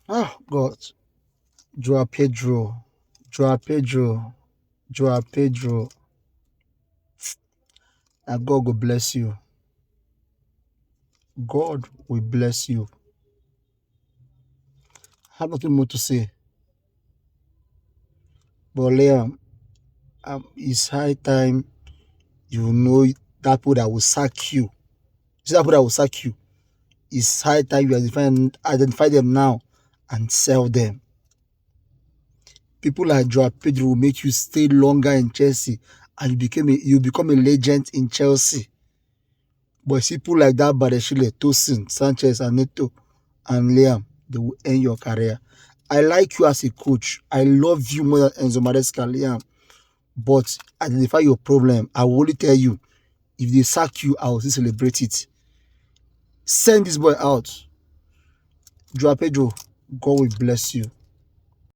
Oh God, Joao Pedro, Joao Pedro, Joao Pedro. And God will bless you. God will bless you. I have nothing more to say. But Liam, it's high time you know that people that will sack you. See that people that will sack you. It's high time you identify them now and sell them. People like Joao Pedro will make you stay longer in Chelsea and you become a legend in Chelsea. But people like that, Badeshile, Tosin, Sanchez, and Neto, and Liam, they will end your career. I like you as a coach. I love you more than Enzo Maresca, Liam. But identify your problem. I will only tell you, if they sack you, I will still celebrate it. Send this boy out. Joao Pedro, God will bless you.